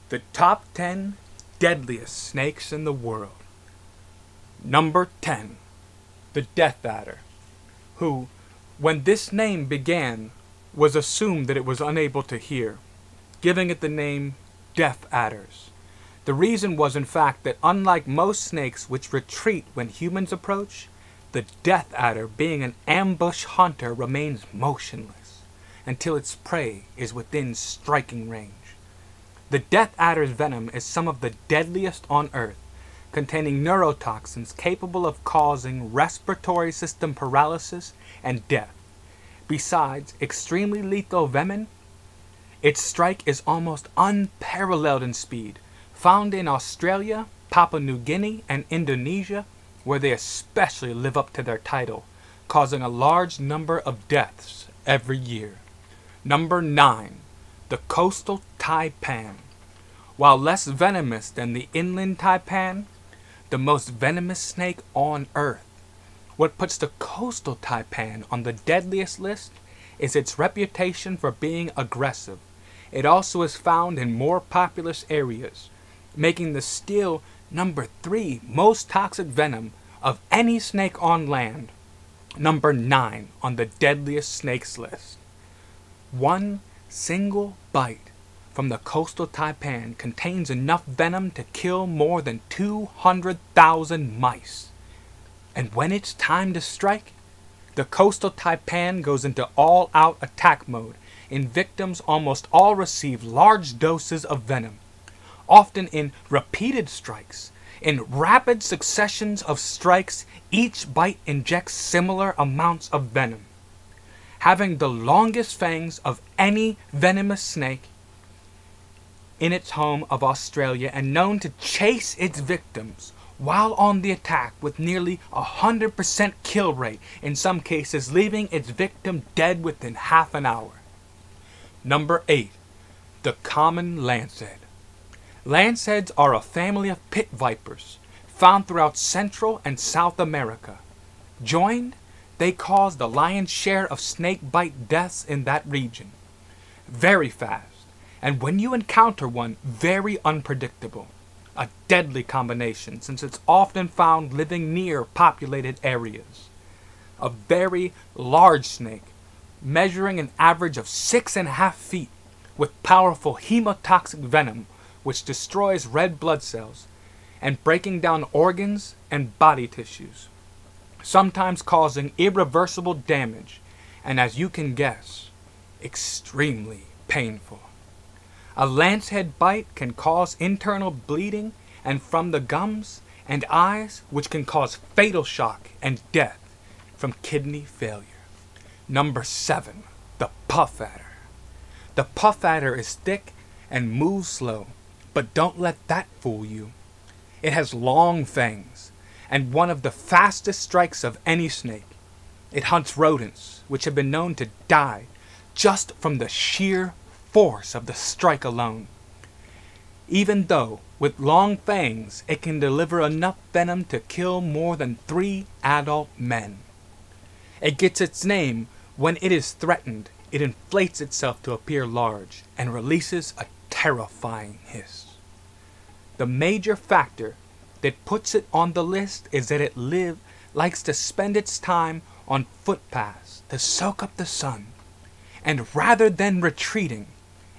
The top 10 deadliest snakes in the world. Number 10. The death adder, who, when this name began, was assumed that it was unable to hear, giving it the name death adders. The reason was in fact that unlike most snakes which retreat when humans approach, the death adder, being an ambush hunter, remains motionless until its prey is within striking range. The death adder's venom is some of the deadliest on Earth, containing neurotoxins capable of causing respiratory system paralysis and death. Besides extremely lethal venom, its strike is almost unparalleled in speed, found in Australia, Papua New Guinea, and Indonesia, where they especially live up to their title, causing a large number of deaths every year. Number 9. The coastal taipan. While less venomous than the inland taipan, the most venomous snake on Earth. What puts the coastal taipan on the deadliest list is its reputation for being aggressive. It also is found in more populous areas, making the still number 3 most toxic venom of any snake on land. Number 9 on the deadliest snakes list. One single bite from the coastal taipan contains enough venom to kill more than 200,000 mice. And when it's time to strike, the coastal taipan goes into all-out attack mode, and victims almost all receive large doses of venom, often in repeated strikes. In rapid successions of strikes, each bite injects similar amounts of venom. Having the longest fangs of any venomous snake in its home of Australia, and known to chase its victims while on the attack with nearly 100% kill rate, in some cases leaving its victim dead within half an hour. Number 8. The common lancehead. Lanceheads are a family of pit vipers found throughout Central and South America. Joined, they cause the lion's share of snake bite deaths in that region. Very fast, and when you encounter one, very unpredictable. A deadly combination, since it's often found living near populated areas. A very large snake, measuring an average of 6.5 feet, with powerful hemotoxic venom which destroys red blood cells and breaking down organs and body tissues, sometimes causing irreversible damage, and as you can guess, extremely painful. A lancehead bite can cause internal bleeding and from the gums and eyes, which can cause fatal shock and death from kidney failure. Number 7. The puff adder. The puff adder is thick and moves slow, but don't let that fool you. It has long fangs and one of the fastest strikes of any snake. It hunts rodents, which have been known to die just from the sheer force of the strike alone. Even though, with long fangs, it can deliver enough venom to kill more than 3 adult men. It gets its name when it is threatened. It inflates itself to appear large and releases a terrifying hiss. The major factor that puts it on the list is that it likes to spend its time on footpaths to soak up the sun, and rather than retreating,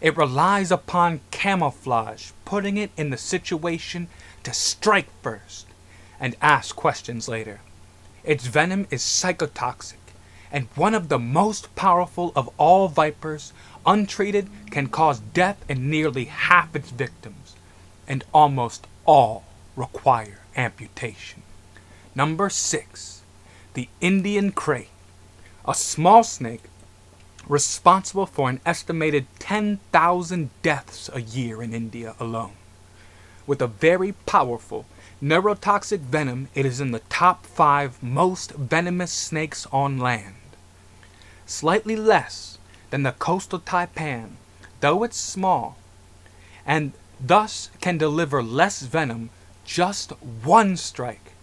it relies upon camouflage, putting it in the situation to strike first and ask questions later. Its venom is psychotoxic and one of the most powerful of all vipers. Untreated, can cause death in nearly half its victims, and almost all require amputation. Number 6. The Indian crate. A small snake responsible for an estimated 10,000 deaths a year in India alone. With a very powerful neurotoxic venom, it is in the top 5 most venomous snakes on land. Slightly less than the coastal taipan, though it's small, and thus can deliver less venom, just one strike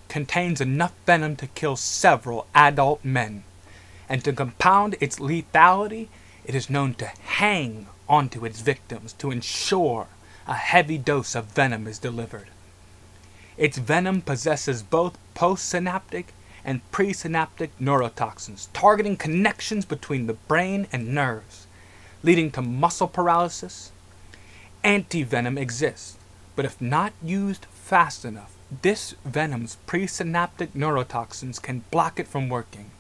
contains enough venom to kill several adult men. And to compound its lethality, it is known to hang onto its victims to ensure a heavy dose of venom is delivered. Its venom possesses both postsynaptic and presynaptic neurotoxins, targeting connections between the brain and nerves, leading to muscle paralysis. Antivenom exists, but if not used fast enough, this venom's presynaptic neurotoxins can block it from working.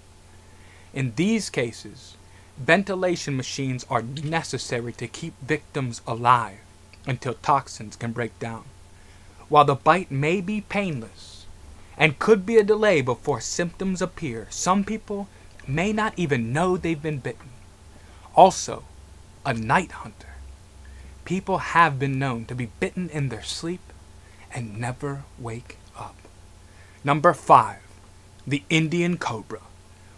In these cases, ventilation machines are necessary to keep victims alive until toxins can break down. While the bite may be painless and could be a delay before symptoms appear, some people may not even know they've been bitten. Also, a night hunter. People have been known to be bitten in their sleep and never wake up. Number 5. The Indian cobra.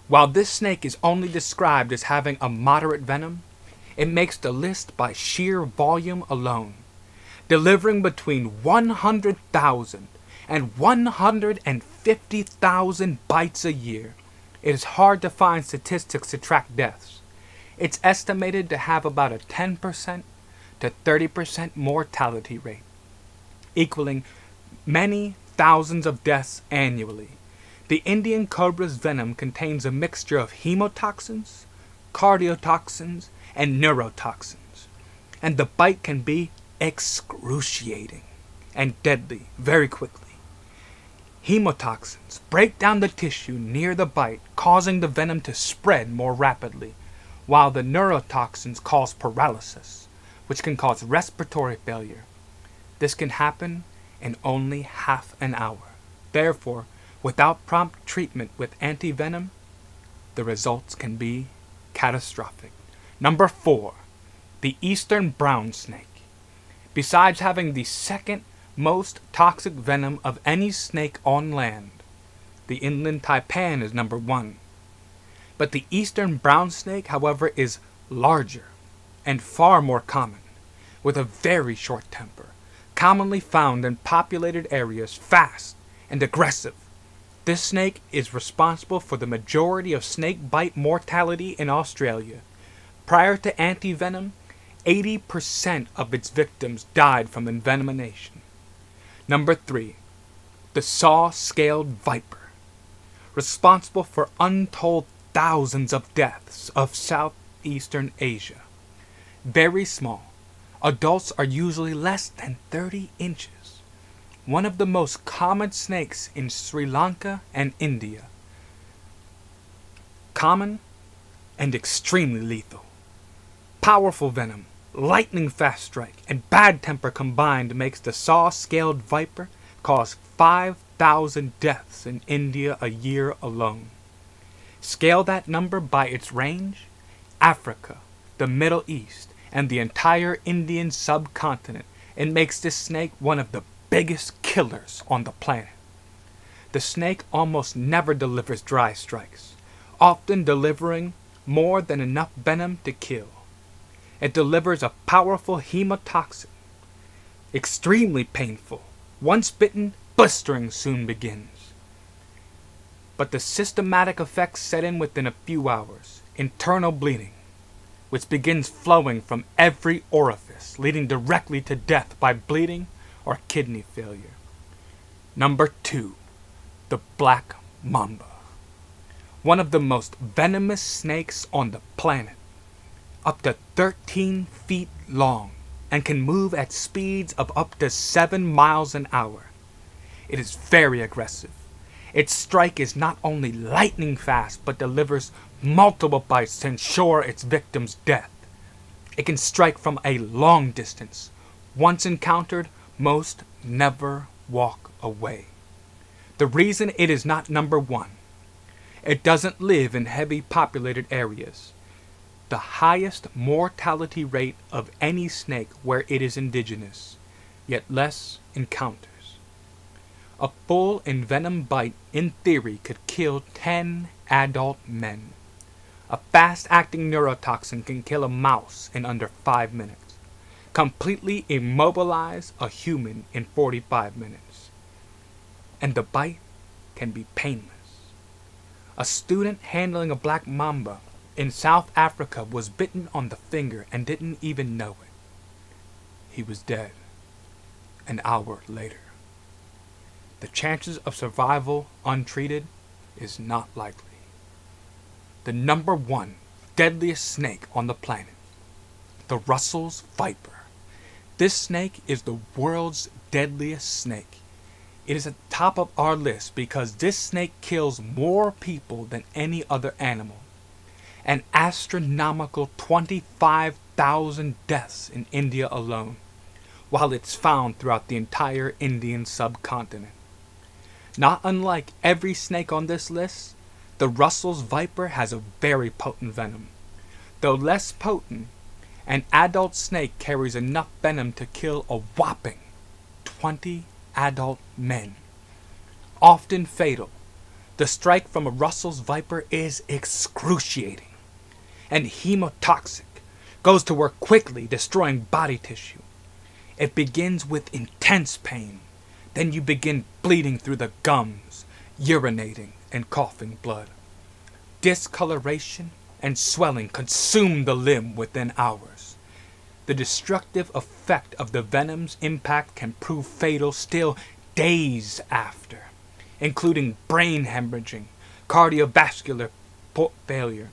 While this snake is only described as having a moderate venom, it makes the list by sheer volume alone, delivering between 100,000 and 150,000 bites a year. It is hard to find statistics to track deaths. It's estimated to have about a 10% to 30% mortality rate, equaling many thousands of deaths annually. The Indian cobra's venom contains a mixture of hemotoxins, cardiotoxins, and neurotoxins, and the bite can be excruciating and deadly very quickly. Hemotoxins break down the tissue near the bite, causing the venom to spread more rapidly, while the neurotoxins cause paralysis, which can cause respiratory failure. This can happen in only half an hour. Therefore, without prompt treatment with antivenom, the results can be catastrophic. Number 4. The eastern brown snake. Besides having the second most toxic venom of any snake on land, the inland taipan is number 1. But the eastern brown snake, however, is larger and far more common, with a very short temper, commonly found in populated areas, fast and aggressive. This snake is responsible for the majority of snake bite mortality in Australia. Prior to antivenom, 80% of its victims died from envenomation. Number 3. The saw-scaled viper. Responsible for untold thousands of deaths of southeastern Asia. Very small. Adults are usually less than 30 inches. One of the most common snakes in Sri Lanka and India. Common and extremely lethal. Powerful venom, lightning fast strike, and bad temper combined makes the saw-scaled viper cause 5,000 deaths in India a year alone. Scale that number by its range, Africa, the Middle East, and the entire Indian subcontinent, it makes this snake one of the biggest killers on the planet. The snake almost never delivers dry strikes, often delivering more than enough venom to kill. It delivers a powerful hemotoxin, extremely painful. Once bitten, blistering soon begins. But the systematic effects set in within a few hours. Internal bleeding, which begins flowing from every orifice, leading directly to death by bleeding or kidney failure. Number 2. The black mamba. One of the most venomous snakes on the planet. Up to 13 feet long and can move at speeds of up to 7 miles an hour. It is very aggressive. Its strike is not only lightning fast, but delivers multiple bites to ensure its victim's death. It can strike from a long distance. Once encountered, most never walk away. The reason it is not number 1, it doesn't live in heavy populated areas. The highest mortality rate of any snake where it is indigenous, yet less encounters. A full envenom bite, in theory, could kill 10 adult men. A fast-acting neurotoxin can kill a mouse in under 5 minutes. Completely immobilize a human in 45 minutes. And the bite can be painless. A student handling a black mamba in South Africa was bitten on the finger and didn't even know it. He was dead. an hour later. The chances of survival untreated is not likely. The number one deadliest snake on the planet, the Russell's viper. This snake is the world's deadliest snake. It is at the top of our list because this snake kills more people than any other animal. An astronomical 25,000 deaths in India alone, while it's found throughout the entire Indian subcontinent. Not unlike every snake on this list, the Russell's viper has a very potent venom. Though less potent, an adult snake carries enough venom to kill a whopping 20 adult men. Often fatal, the strike from a Russell's viper is excruciating and hemotoxic, goes to work quickly, destroying body tissue. It begins with intense pain. Then you begin bleeding through the gums, urinating and coughing blood. Discoloration and swelling consume the limb within hours. The destructive effect of the venom's impact can prove fatal still days after, including brain hemorrhaging, cardiovascular failure,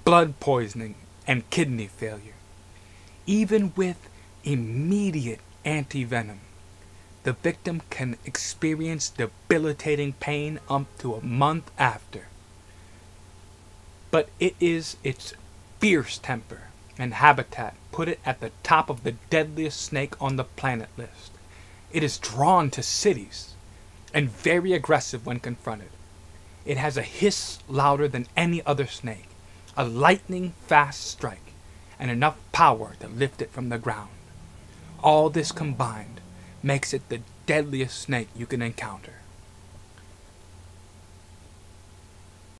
blood poisoning, and kidney failure. Even with immediate anti-venom, the victim can experience debilitating pain up to a month after. But it is its fierce temper and habitat put it at the top of the deadliest snake on the planet list. It is drawn to cities and very aggressive when confronted. It has a hiss louder than any other snake, a lightning-fast strike, and enough power to lift it from the ground. All this combined makes it the deadliest snake you can encounter.